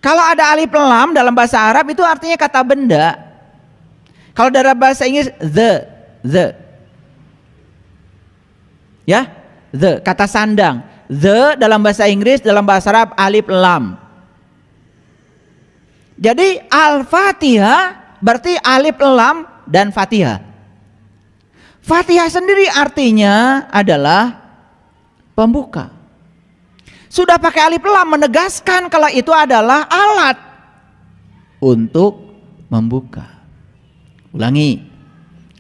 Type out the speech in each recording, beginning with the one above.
Kalau ada alif lam dalam bahasa Arab itu artinya kata benda. Kalau dalam bahasa Inggris the. Ya, the kata sandang. The dalam bahasa Inggris, dalam bahasa Arab alif lam. Jadi Al-Fatihah berarti alif lam dan Fatihah. Fatihah sendiri artinya adalah pembuka. Sudah pakai alif lam menegaskan kalau itu adalah alat untuk membuka. Ulangi,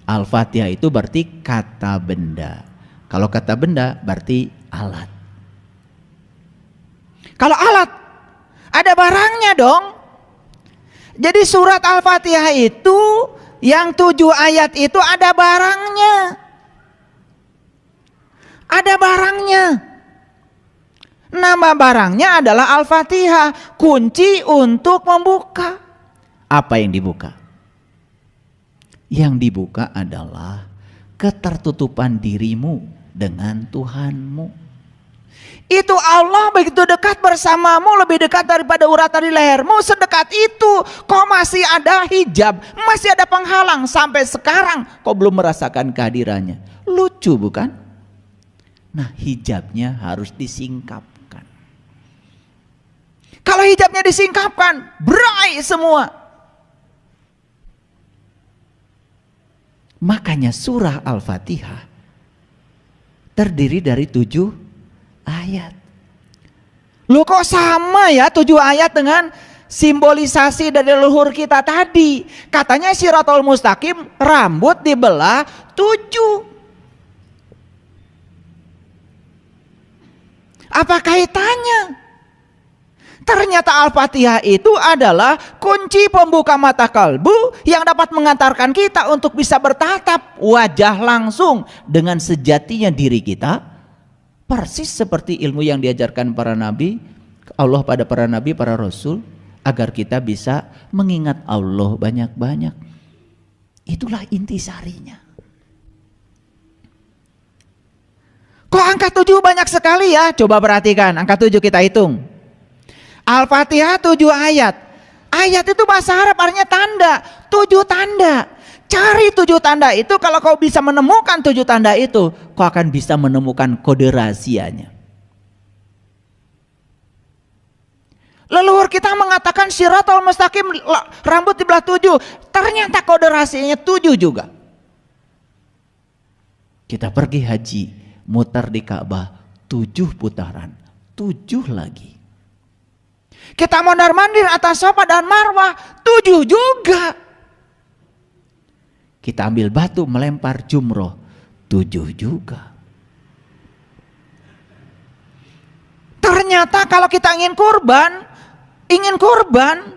Al-Fatihah itu berarti kata benda. Kalau kata benda berarti alat. Kalau alat, ada barangnya dong. Jadi surat Al-Fatihah itu yang 7 ayat itu ada barangnya. Ada barangnya. Nama barangnya adalah Al-Fatihah, kunci untuk membuka. Apa yang dibuka? Yang dibuka adalah ketertutupan dirimu dengan Tuhanmu. Itu Allah begitu dekat bersamamu, lebih dekat daripada urat di lehermu, sedekat itu. Kok masih ada hijab, masih ada penghalang sampai sekarang kau belum merasakan kehadirannya. Lucu bukan? Nah, hijabnya harus disingkapkan. Kalau hijabnya disingkapkan, berai semua. Makanya surah Al-Fatihah terdiri dari 7 ayat. Loh kok sama ya 7 ayat dengan simbolisasi dari leluhur kita tadi. Katanya Shirathul Mustaqim rambut dibelah 7. Apa kaitannya? Ternyata Al-Fatihah itu adalah kunci pembuka mata kalbu yang dapat mengantarkan kita untuk bisa bertatap wajah langsung dengan sejatinya diri kita. Persis seperti ilmu yang diajarkan para nabi, Allah pada para nabi, para rasul, agar kita bisa mengingat Allah banyak-banyak. Itulah intisarinya. Kok angka 7 banyak sekali ya? Coba perhatikan, angka 7 kita hitung. Al-Fatihah 7 ayat. Ayat itu bahasa Arab artinya tanda, 7 tanda. Cari 7 tanda itu, kalau kau bisa menemukan 7 tanda itu, kau akan bisa menemukan kode rahasianya. Leluhur kita mengatakan Shirathul Mustaqim rambut dibelah 7. Ternyata kode rahasianya 7 juga. Kita pergi haji, mutar di Ka'bah 7 putaran, 7 lagi. Kita mondar-mandir atas Safa dan Marwah 7 juga. Kita ambil batu melempar jumroh 7 juga. Ternyata kalau kita ingin kurban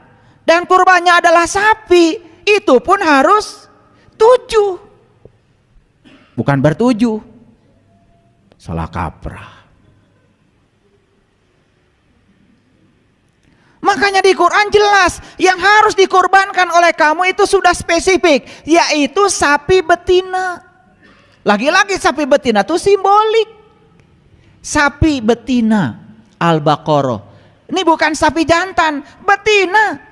dan kurbannya adalah sapi, itu pun harus 7. Bukan ber-7. Salah kaprah. Makanya di Quran jelas yang harus dikorbankan oleh kamu itu sudah spesifik, yaitu sapi betina. Lagi-lagi sapi betina itu simbolik. Sapi betina Al-Baqarah. Ini bukan sapi jantan, betina.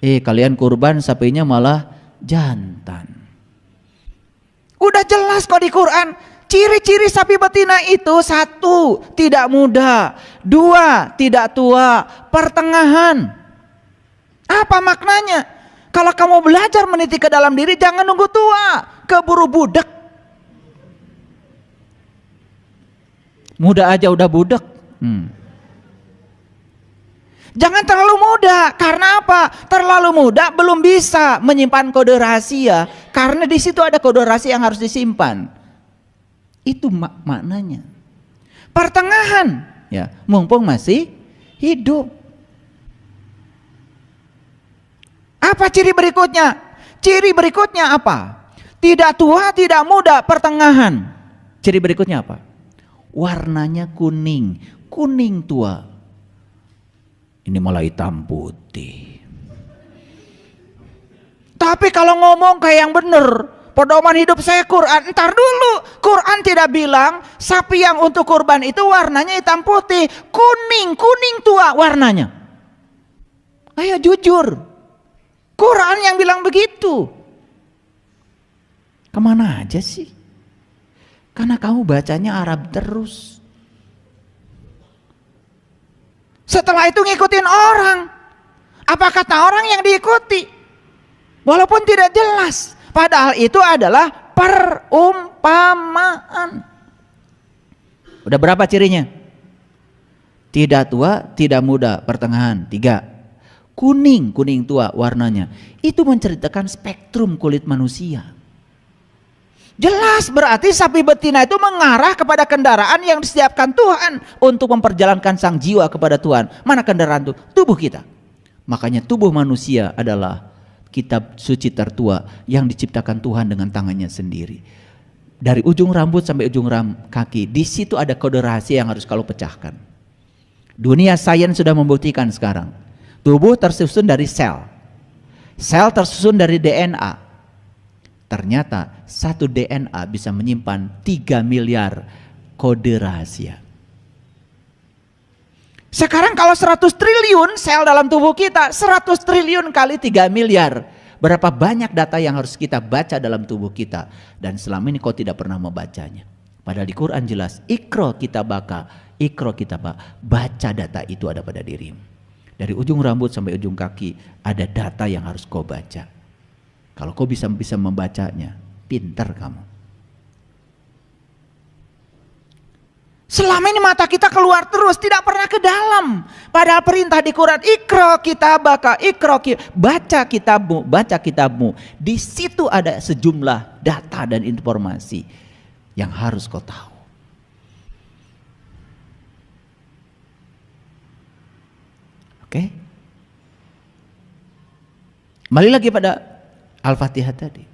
Kalian kurban sapinya malah jantan. Udah jelas kok di Quran. Ciri-ciri sapi betina itu 1, tidak muda, 2, tidak tua, pertengahan. Apa maknanya? Kalau kamu belajar meniti ke dalam diri, jangan nunggu tua, keburu budak. Muda aja udah budak. Jangan terlalu muda, karena apa? Terlalu muda belum bisa menyimpan kode rahasia, karena di situ ada kode rahasia yang harus disimpan. Itu maknanya. Pertengahan, ya, mumpung masih hidup. Apa ciri berikutnya? Ciri berikutnya apa? Tidak tua, tidak muda, pertengahan. Ciri berikutnya apa? Warnanya kuning, kuning tua. Ini malah hitam putih. Tapi kalau ngomong kayak yang bener, pedoman hidup saya Quran, entar dulu. Quran tidak bilang sapi yang untuk kurban itu warnanya hitam putih, kuning, kuning tua warnanya. Ayo jujur. Quran yang bilang begitu. Kemana aja sih? Karena kamu bacanya Arab terus. Setelah itu ngikutin orang. Apa kata orang yang diikuti? Walaupun tidak jelas. Padahal itu adalah perumpamaan. Udah berapa cirinya? Tidak tua, tidak muda, pertengahan. 3. Kuning tua warnanya. Itu menceritakan spektrum kulit manusia. Jelas berarti sapi betina itu mengarah kepada kendaraan yang disiapkan Tuhan untuk memperjalankan sang jiwa kepada Tuhan. Mana kendaraan itu? Tubuh kita. Makanya tubuh manusia adalah kitab suci tertua yang diciptakan Tuhan dengan tangannya sendiri. Dari ujung rambut sampai ujung kaki, di situ ada kode rahasia yang harus kalau pecahkan. Dunia sains sudah membuktikan sekarang. Tubuh tersusun dari sel. Sel tersusun dari DNA. Ternyata satu DNA bisa menyimpan 3 miliar kode rahasia. Sekarang kalau 100 triliun sel dalam tubuh kita, 100 triliun kali 3 miliar. Berapa banyak data yang harus kita baca dalam tubuh kita. Dan selama ini kau tidak pernah membacanya. Padahal di Quran jelas, Iqra kitabaka, Iqra kitabaka. Baca data itu ada pada dirimu. Dari ujung rambut sampai ujung kaki ada data yang harus kau baca. Kalau kau bisa membacanya, pintar kamu. Selama ini mata kita keluar terus, tidak pernah ke dalam. Padahal perintah di Quran, Iqra kitabaka, baca kitabmu. Di situ ada sejumlah data dan informasi yang harus kau tahu. Oke? Kembali lagi pada Al-Fatihah tadi.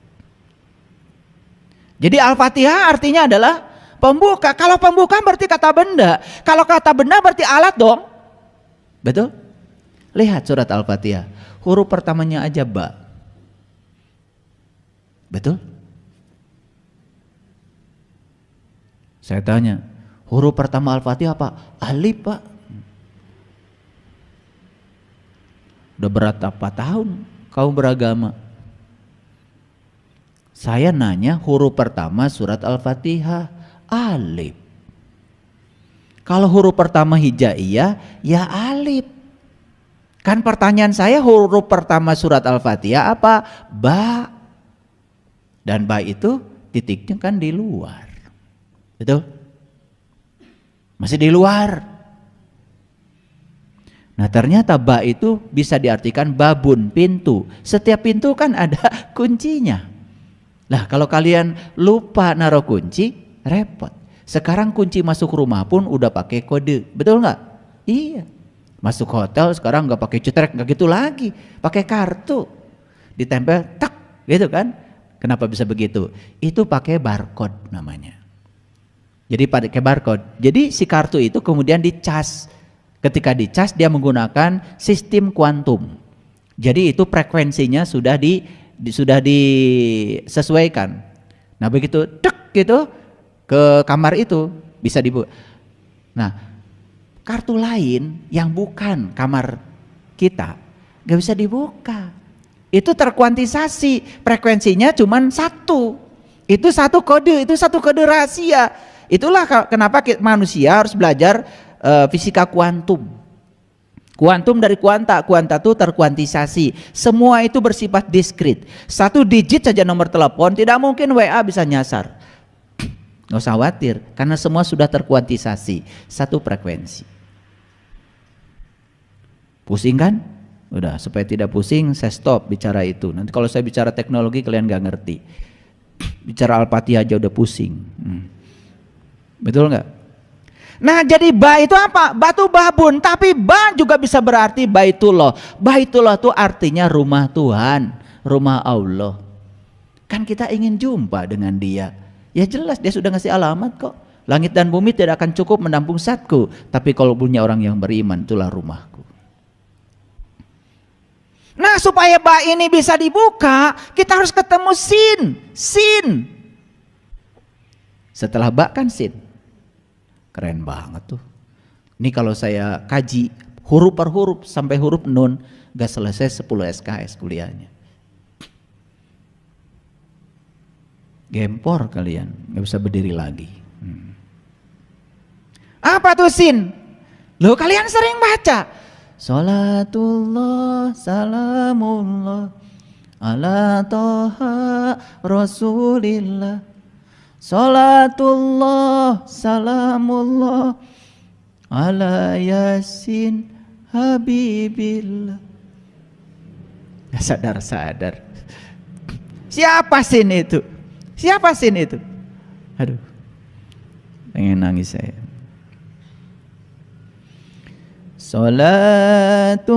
Jadi Al-Fatihah artinya adalah pembuka. Kalau pembuka berarti kata benda. Kalau kata benda berarti alat dong. Betul? Lihat surat Al-Fatihah. Huruf pertamanya aja ba. Betul? Saya tanya, huruf pertama Al-Fatihah apa? Alif, Pak. Udah berapa tahun kau beragama? Saya nanya huruf pertama surat Al-Fatihah, alif. Kalau huruf pertama hijaiyah, ya alif. Kan pertanyaan saya huruf pertama surat Al-Fatihah apa? Ba. Dan ba itu titiknya kan di luar. Betul? Masih di luar. Nah ternyata ba itu bisa diartikan babun, pintu. Setiap pintu kan ada kuncinya. Lah kalau kalian lupa naruh kunci, repot. Sekarang kunci masuk rumah pun udah pakai kode, betul nggak? Iya. Masuk hotel sekarang nggak pakai cetrek, nggak gitu lagi, pakai kartu, ditempel, tak, gitu kan? Kenapa bisa begitu? Itu pakai barcode namanya. Jadi pakai barcode. Jadi si kartu itu kemudian dicas. Ketika dicas dia menggunakan sistem kuantum. Jadi itu frekuensinya sudah disesuaikan. Nah begitu tek gitu ke kamar itu bisa dibuka. Nah kartu lain yang bukan kamar kita gak bisa dibuka. Itu terkuantisasi, frekuensinya cuma 1. Itu satu kode rahasia. Itulah kenapa manusia harus belajar fisika kuantum. Kuantum dari kuanta itu terkuantisasi. Semua itu bersifat diskrit. 1 digit saja nomor telepon, tidak mungkin WA bisa nyasar. Nggak usah khawatir, karena semua sudah terkuantisasi. 1 frekuensi. Pusing kan? Udah, supaya tidak pusing, saya stop bicara itu. Nanti kalau saya bicara teknologi kalian nggak ngerti. Bicara Al-Fatihah aja udah pusing. Betul nggak? Nah jadi ba itu apa? Batu babun, tapi ba juga bisa berarti baitullah. Baitullah itu artinya rumah Tuhan, rumah Allah. Kan kita ingin jumpa dengan dia. Ya jelas dia sudah ngasih alamat kok. Langit dan bumi tidak akan cukup menampung zatku, tapi kalau punya orang yang beriman itulah rumahku. Nah supaya ba ini bisa dibuka, kita harus ketemu sin. Setelah ba kan sin. Keren banget tuh. Ini kalau saya kaji huruf per huruf sampai huruf nun, gak selesai 10 SKS kuliahnya. Gempor kalian, gak bisa berdiri lagi. Apa tuh sin? Loh kalian sering baca Salatullah salamullah ala toha rasulillah. Salatullah salamullah ala yasin habibillah. Gak sadar-sadar. Siapa sin itu? Siapa sin itu? Aduh, pengen nangis saya. Salatullah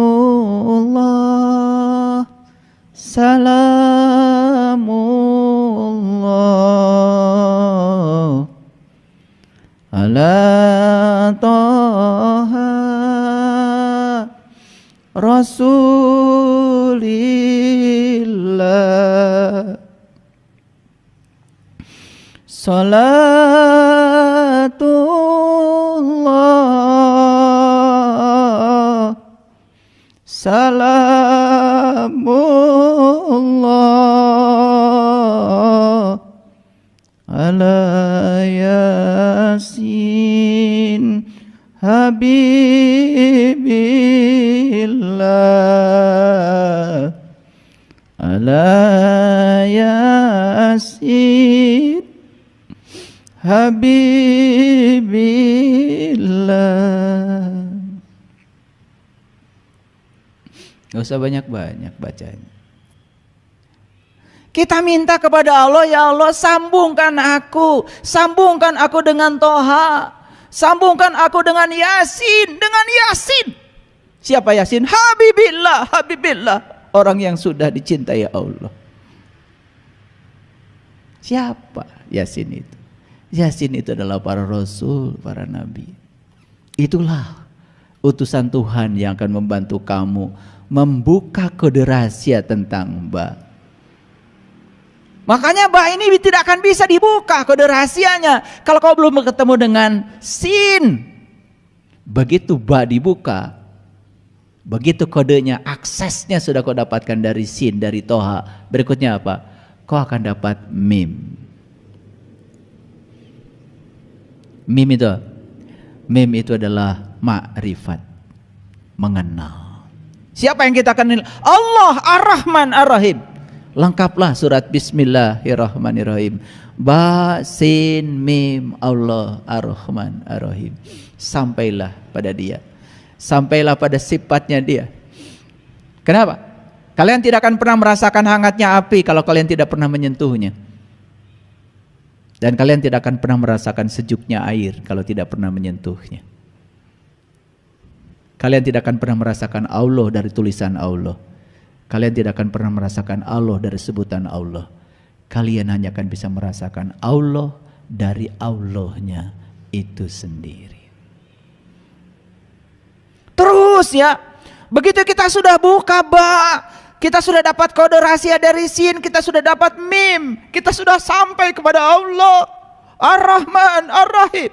salamullah ala toha rasulillah. Salatullah salamullah ala yasin habibillah ala yasin habibillah. Gak usah banyak-banyak bacanya. Kita minta kepada Allah, ya Allah sambungkan aku dengan Toha, sambungkan aku dengan Yasin, Siapa Yasin? Habibillah, orang yang sudah dicintai Allah. Siapa Yasin itu? Yasin itu adalah para rasul, para nabi. Itulah utusan Tuhan yang akan membantu kamu membuka kode rahasia tentang Mbak. Makanya Mbak ini tidak akan bisa dibuka kode rahasianya kalau kau belum ketemu dengan sin. Begitu Mbak dibuka, begitu kodenya, aksesnya sudah kau dapatkan dari sin, dari Toha. Berikutnya apa? Kau akan dapat mim. Mim itu adalah ma'rifat, mengenal. Siapa yang kita kenal? Allah Ar-Rahman Ar-Rahim. Lengkaplah surat Bismillahirrahmanirrahim. Ba sin mim Allah Ar-Rahman Ar-Rahim. Sampailah pada dia. Sampailah pada sifatnya dia. Kenapa? Kalian tidak akan pernah merasakan hangatnya api kalau kalian tidak pernah menyentuhnya. Dan kalian tidak akan pernah merasakan sejuknya air kalau tidak pernah menyentuhnya. Kalian tidak akan pernah merasakan Allah dari tulisan Allah. Kalian tidak akan pernah merasakan Allah dari sebutan Allah. Kalian hanya akan bisa merasakan Allah dari Allahnya itu sendiri. Terus ya, begitu kita sudah buka kita sudah dapat kode rahasia dari sin, kita sudah dapat mim, kita sudah sampai kepada Allah Ar-Rahman Ar-Rahim.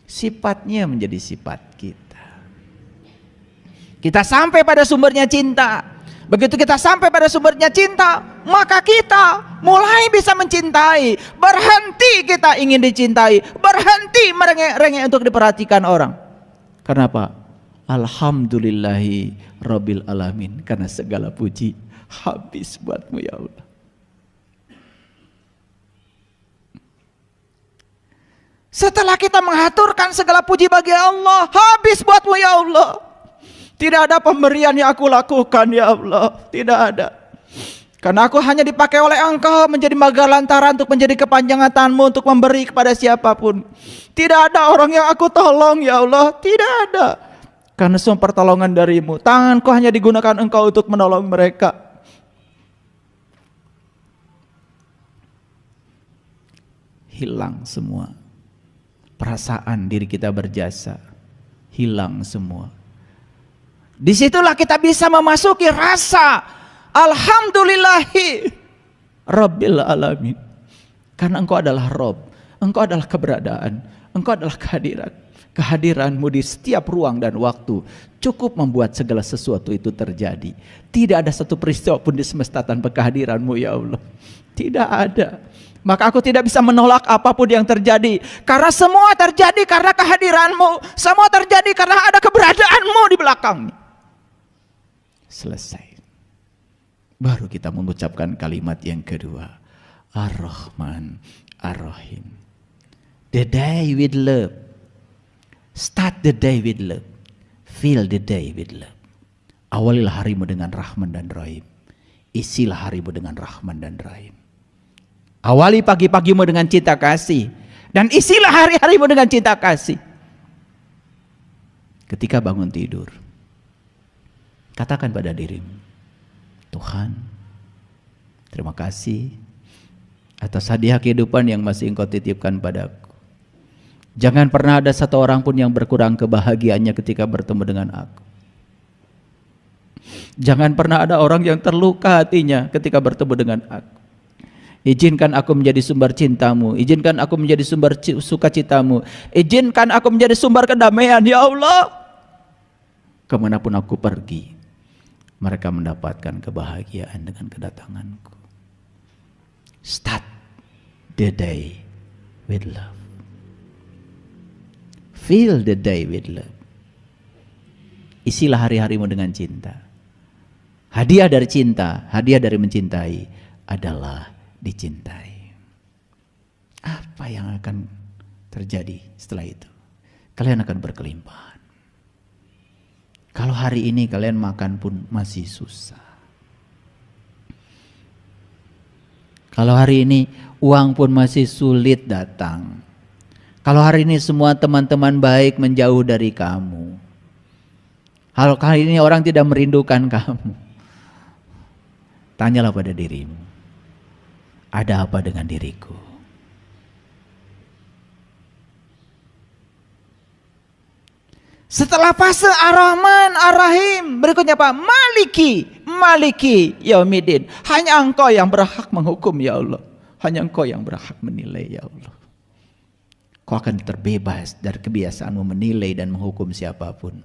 Sifatnya menjadi sifat kita. Kita sampai pada sumbernya cinta. Begitu kita sampai pada sumbernya cinta, maka kita mulai bisa mencintai. Berhenti kita ingin dicintai, berhenti merengek-rengek untuk diperhatikan orang. Kenapa? Alhamdulillahi Rabbil Alamin, karena segala puji habis buatmu ya Allah. Setelah kita mengaturkan segala puji bagi Allah, habis buatmu ya Allah. Tidak ada pemberian yang aku lakukan ya Allah, tidak ada. Karena aku hanya dipakai oleh Engkau menjadi magalantara untuk menjadi kepanjangan tanganmu untuk memberi kepada siapapun. Tidak ada orang yang aku tolong ya Allah, tidak ada. Karena semua pertolongan darimu, tanganku hanya digunakan Engkau untuk menolong mereka. Hilang semua perasaan diri kita berjasa, hilang semua. Disitulah kita bisa memasuki rasa Alhamdulillahi Rabbil Alamin. Karena Engkau adalah Rob, Engkau adalah keberadaan, Engkau adalah kehadiran. Kehadiranmu di setiap ruang dan waktu cukup membuat segala sesuatu itu terjadi. Tidak ada satu peristiwa pun di semesta tanpa kehadiranmu ya Allah. Tidak ada. Maka aku tidak bisa menolak apapun yang terjadi. Karena semua terjadi karena kehadiranmu. Semua terjadi karena ada keberadaanmu di belakangnya. Selesai. Baru kita mengucapkan kalimat yang kedua. Ar-Rahman, Ar-Rahim. The day with love. Start the day with love. Fill the day with love. Awalilah harimu dengan Rahman dan Rahim. Isilah harimu dengan Rahman dan Rahim. Awali pagi-pagimu dengan cinta kasih. Dan isilah hari-harimu dengan cinta kasih. Ketika bangun tidur, katakan pada dirimu, Tuhan, terima kasih atas hadiah kehidupan yang masih Engkau titipkan padaku. Jangan pernah ada satu orang pun yang berkurang kebahagiaannya ketika bertemu dengan aku. Jangan pernah ada orang yang terluka hatinya ketika bertemu dengan aku. Izinkan aku menjadi sumber cintamu. Izinkan aku menjadi sumber sukacitamu. Izinkan aku menjadi sumber kedamaian ya Allah. Kemanapun aku pergi, mereka mendapatkan kebahagiaan dengan kedatanganku. Start the day with love. Fill the day with love. Isilah hari-harimu dengan cinta. Hadiah dari cinta, hadiah dari mencintai adalah dicintai. Apa yang akan terjadi setelah itu? Kalian akan berkelimpahan. Kalau hari ini kalian makan pun masih susah. Kalau hari ini uang pun masih sulit datang. Kalau hari ini semua teman-teman baik menjauh dari kamu. Kalau kali ini orang tidak merindukan kamu. Tanyalah pada dirimu. Ada apa dengan diriku? Setelah fase Ar-Rahman, Ar-Rahim, berikutnya apa? Maliki Yaumiddin. Hanya Engkau yang berhak menghukum ya Allah. Hanya Engkau yang berhak menilai ya Allah. Kau akan terbebas dari kebiasaanmu menilai dan menghukum siapapun.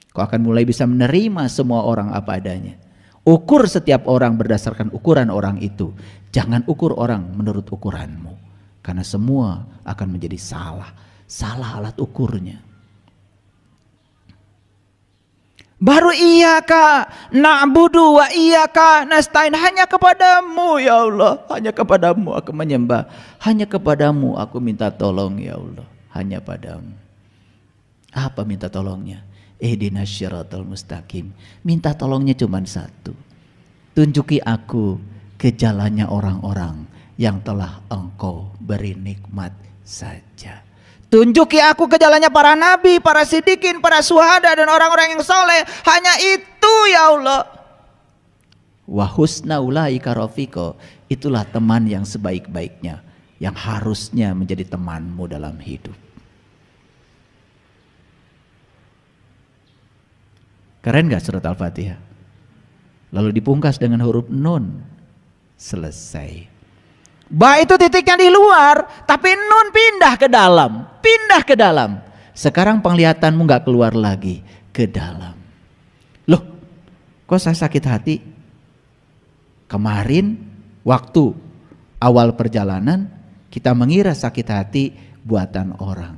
Kau akan mulai bisa menerima semua orang apa adanya. Ukur setiap orang berdasarkan ukuran orang itu. Jangan ukur orang menurut ukuranmu. Karena semua akan menjadi salah. Salah alat ukurnya. Baru iyaka na'budu wa iyaka nasta'in. Hanya kepadamu ya Allah. Hanya kepadamu aku menyembah. Hanya kepadamu aku minta tolong ya Allah. Hanya padamu. Apa minta tolongnya? Ihdinas syiratal mustaqim. Minta tolongnya cuma satu. Tunjuki aku ke jalannya orang-orang yang telah Engkau beri nikmat saja. Tunjuki aku ke jalannya para nabi, para siddiqin, para syuhada dan orang-orang yang soleh. Hanya itu ya Allah. Wa husna ulaika rafiqa. Itulah teman yang sebaik-baiknya, yang harusnya menjadi temanmu dalam hidup. Keren gak surat Al-Fatihah? Lalu dipungkas dengan huruf nun. Selesai. Ba itu titiknya di luar, tapi nun pindah ke dalam. Pindah ke dalam. Sekarang penglihatanmu gak keluar lagi ke dalam. Loh, kok saya sakit hati? Kemarin waktu awal perjalanan kita mengira sakit hati buatan orang.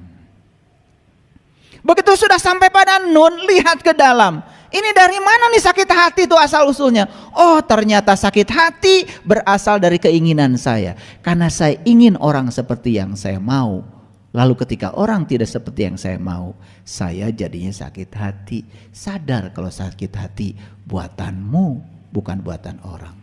Begitu sudah sampai pada nun, lihat ke dalam. Ini dari mana nih sakit hati itu asal usulnya? Oh, ternyata sakit hati berasal dari keinginan saya. Karena saya ingin orang seperti yang saya mau. Lalu ketika orang tidak seperti yang saya mau, saya jadinya sakit hati. Sadar kalau sakit hati buatanmu, bukan buatan orang.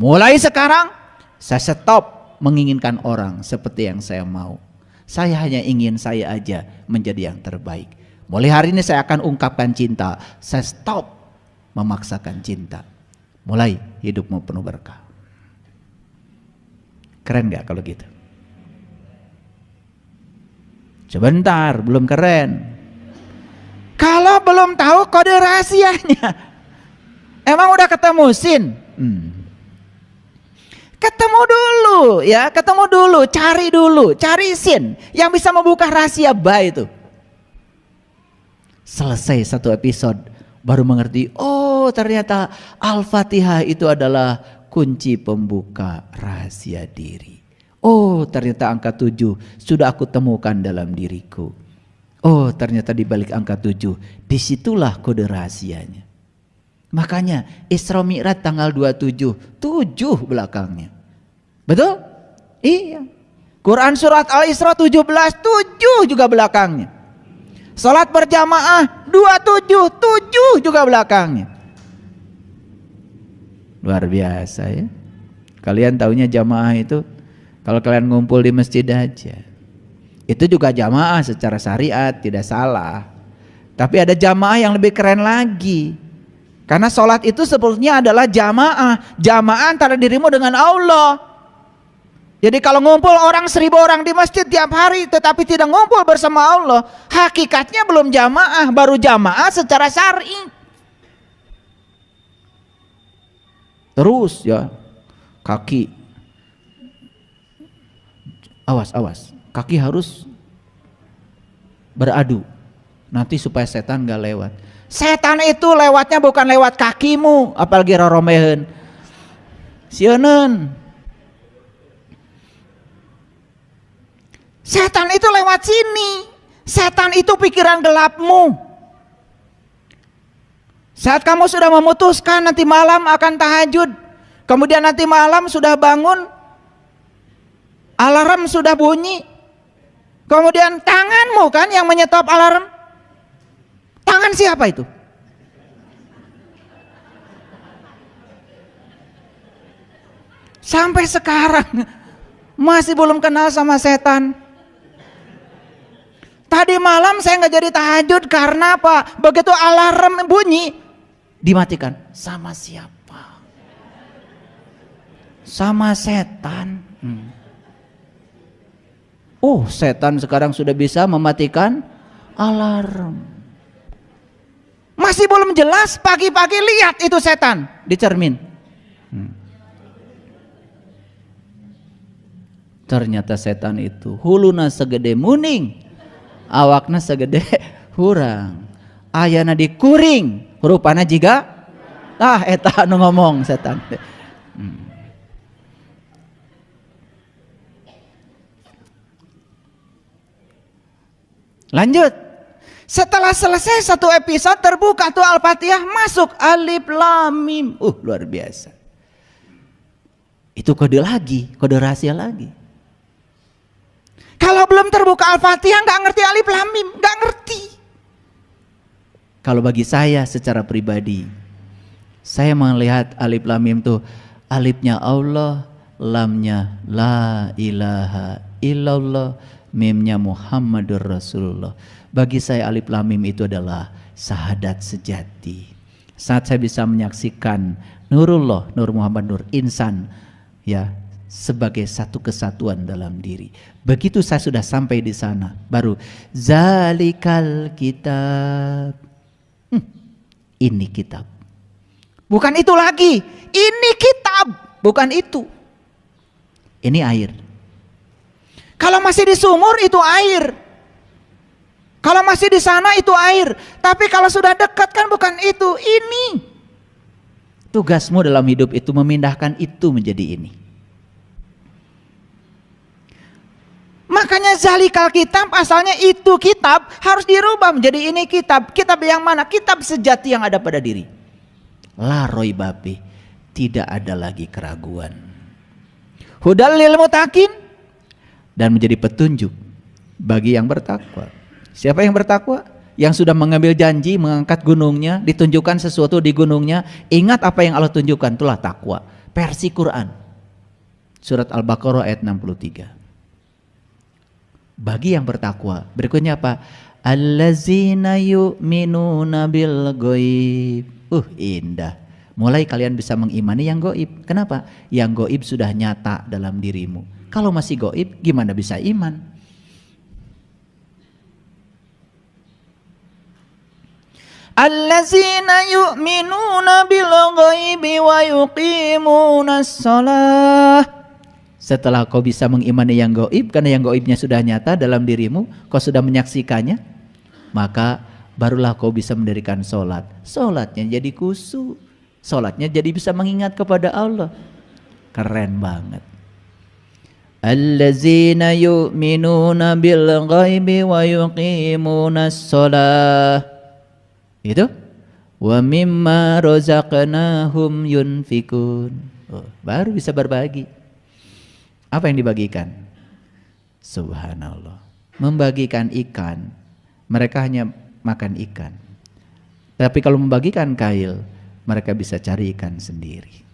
Mulai sekarang saya stop menginginkan orang seperti yang saya mau. Saya hanya ingin saya aja menjadi yang terbaik. Mulai hari ini saya akan ungkapkan cinta. Saya stop memaksakan cinta. Mulai hidupmu penuh berkah. Keren gak kalau gitu? Sebentar, belum keren. Kalau belum tahu kode rahasianya, emang udah ketemu Sin? Ketemu dulu, cari sin yang bisa membuka rahasia ba itu. Selesai satu episode, baru mengerti, oh ternyata Al-Fatihah itu adalah kunci pembuka rahasia diri. Oh ternyata angka 7 sudah aku temukan dalam diriku. Oh ternyata di balik angka 7, disitulah kode rahasianya. Makanya Isra Mi'raj tanggal 27, 7 belakangnya. Betul? Iya. Quran surat Al-Isra 17, 7 juga belakangnya. Salat berjamaah 27, 7 juga belakangnya. Luar biasa ya. Kalian taunya jamaah itu kalau kalian ngumpul di masjid aja. Itu juga jamaah secara syariat, tidak salah. Tapi ada jamaah yang lebih keren lagi. Karena sholat itu sebetulnya adalah jamaah. Jamaah antara dirimu dengan Allah. Jadi kalau ngumpul orang 1000 orang di masjid tiap hari tetapi tidak ngumpul bersama Allah, hakikatnya belum jamaah, baru jamaah secara syar'i. Terus ya, kaki. Awas, kaki harus beradu. Nanti supaya setan gak lewat. Setan itu lewatnya bukan lewat kakimu, apalagi roromeun. Sieuneun. Setan itu lewat sini. Setan itu pikiran gelapmu. Saat kamu sudah memutuskan nanti malam akan tahajud, kemudian nanti malam sudah bangun, alarm sudah bunyi, kemudian tanganmu kan yang menyetop alarm. Tangan siapa itu? Sampai sekarang masih belum kenal sama setan. Tadi malam saya nggak jadi tahajud karena apa? Begitu alarm bunyi dimatikan. Sama siapa? Sama setan. Oh, setan sekarang sudah bisa mematikan alarm. Masih belum jelas, pagi-pagi lihat itu setan di cermin. Ternyata setan itu huluna segede muning, awakna segede hurang, ayana dikuring, rupana jiga eta anu ngomong setan. Lanjut. Setelah selesai satu episode, terbuka tuh Al-Fatihah, masuk alif lam mim. Luar biasa. Itu kode lagi, kode rahasia lagi. Kalau belum terbuka Al-Fatihah nggak ngerti alif lam mim, nggak ngerti. Kalau bagi saya secara pribadi, saya melihat alif lam mim tuh alifnya Allah, lamnya la ilaha illallah, mimnya Muhammadur Rasulullah. Bagi saya alif lam mim itu adalah syahadat sejati. Saat saya bisa menyaksikan Nurullah, Nur Muhammad, Nur Insan ya sebagai satu kesatuan dalam diri. Begitu saya sudah sampai di sana, baru zalikal kitab. Ini kitab. Bukan itu lagi. Ini kitab, bukan itu. Ini air. Kalau masih di sumur itu air. Kalau masih di sana itu air, tapi kalau sudah dekat kan bukan itu, ini. Tugasmu dalam hidup itu memindahkan itu menjadi ini. Makanya zalikal kitab asalnya itu kitab harus dirubah menjadi ini kitab. Kitab yang mana? Kitab sejati yang ada pada diri. La raiba fi, tidak ada lagi keraguan. Hudal lil muttaqin, dan menjadi petunjuk bagi yang bertakwa. Siapa yang bertakwa? Yang sudah mengambil janji mengangkat gunungnya, ditunjukkan sesuatu di gunungnya, ingat apa yang Allah tunjukkan, itulah takwa. Versi Quran. Surat Al-Baqarah ayat 63. Bagi yang bertakwa, berikutnya apa? Allazina yu'minuna bil ghaib. Indah. Mulai kalian bisa mengimani yang gaib. Kenapa? Yang gaib sudah nyata dalam dirimu. Kalau masih gaib, gimana bisa iman? Allazina yu'minuna bil ghaibi wa yuqimunas shalah. Setelah kau bisa mengimani yang gaib, karena yang gaibnya sudah nyata dalam dirimu, kau sudah menyaksikannya, maka barulah kau bisa mendirikan sholat. Sholatnya jadi khusyuk, sholatnya jadi bisa mengingat kepada Allah. Keren banget. Allazina yu'minuna bil ghaibi wa yuqimunas shalah. Itu wa mimma razaqnahum yunfikun. Baru bisa berbagi. Apa yang dibagikan? Subhanallah. Membagikan ikan. Mereka hanya makan ikan. Tapi kalau membagikan kail, mereka bisa cari ikan sendiri.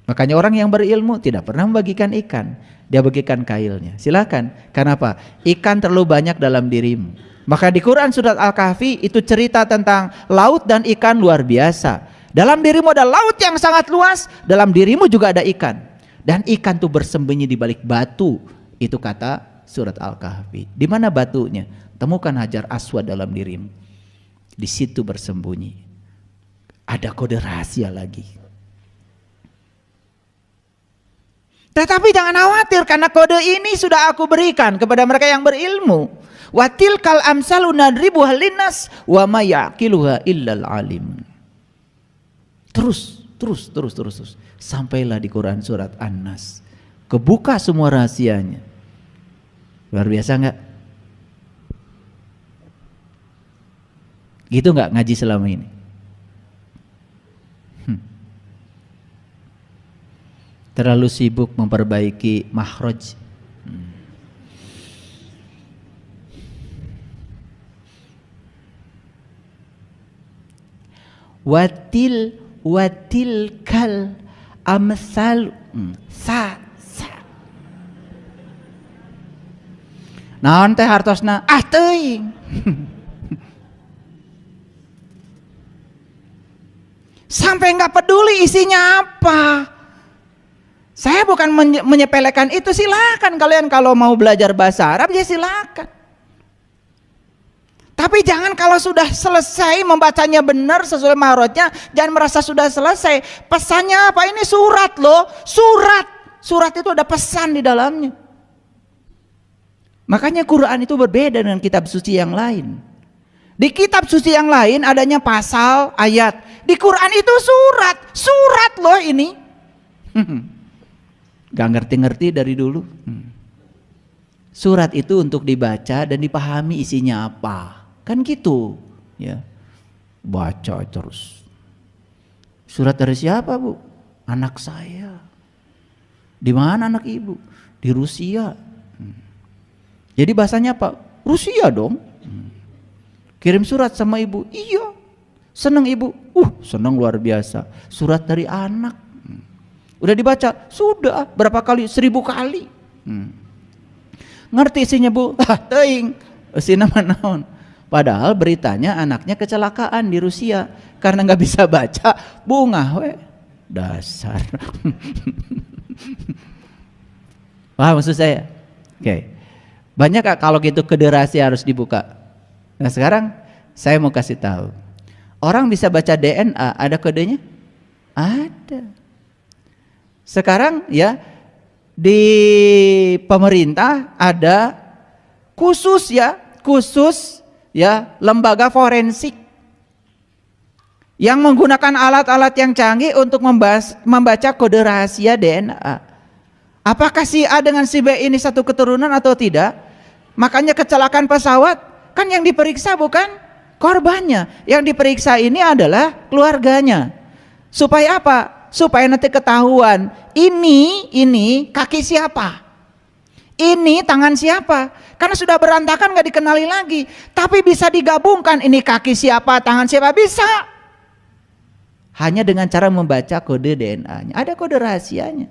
Makanya orang yang berilmu tidak pernah membagikan ikan, dia bagikan kailnya. Silakan. Kenapa? Ikan terlalu banyak dalam dirimu. Maka di Quran surat Al-Kahfi itu cerita tentang laut dan ikan luar biasa. Dalam dirimu ada laut yang sangat luas, dalam dirimu juga ada ikan. Dan ikan itu bersembunyi di balik batu. Itu kata surat Al-Kahfi. Di mana batunya? Temukan hajar aswad dalam dirimu. Di situ bersembunyi. Ada kode rahasia lagi. Tetapi jangan khawatir, karena kode ini sudah aku berikan kepada mereka yang berilmu. Wa tilkal amsalu nadribuha linnas wa ma yaqiluha illal alim. Terus. Sampailah di Quran surat An-Nas. Kebuka semua rahasianya. Luar biasa enggak? Gitu enggak ngaji selama ini? Terlalu sibuk memperbaiki makhraj. Watil kal amsal sa. Naon teh hartosna? Teuing. Sampai nggak peduli isinya apa. Saya bukan menyepelekan itu, silakan kalian kalau mau belajar bahasa Arab ya silakan. Tapi jangan kalau sudah selesai membacanya benar sesuai mahrojnya, jangan merasa sudah selesai. Pesannya apa? Ini surat loh, surat itu ada pesan di dalamnya. Makanya Quran itu berbeda dengan kitab suci yang lain. Di kitab suci yang lain adanya pasal, ayat. Di Quran itu surat loh ini. Gak ngerti-ngerti dari dulu. Surat itu untuk dibaca dan dipahami isinya apa. Kan gitu, ya. Baca terus. Surat dari siapa, Bu? Anak saya. Di mana anak ibu? Di Rusia. Jadi bahasanya apa? Rusia dong. Kirim surat sama ibu. Iya. Senang ibu. Senang luar biasa. Surat dari anak. Udah dibaca? Sudah. Berapa kali? 1000 kali. Ngerti isinya, Bu? Teuing. Isina naon? Padahal beritanya anaknya kecelakaan di Rusia karena nggak bisa baca, bungah we. Dasar. Paham maksud saya? Oke. Banyak kalau gitu kode rahasia harus dibuka. Nah sekarang saya mau kasih tahu. Orang bisa baca DNA, ada kodenya? Ada. Sekarang ya di pemerintah ada khusus lembaga forensik yang menggunakan alat-alat yang canggih untuk membaca kode rahasia DNA. Apakah si A dengan si B ini satu keturunan atau tidak? Makanya kecelakaan pesawat kan yang diperiksa bukan korbannya, yang diperiksa ini adalah keluarganya. Supaya apa? Supaya nanti ketahuan ini kaki siapa, ini tangan siapa. Karena sudah berantakan gak dikenali lagi. Tapi bisa digabungkan, ini kaki siapa, tangan siapa, bisa. Hanya dengan cara membaca kode DNA-nya. Ada kode rahasianya.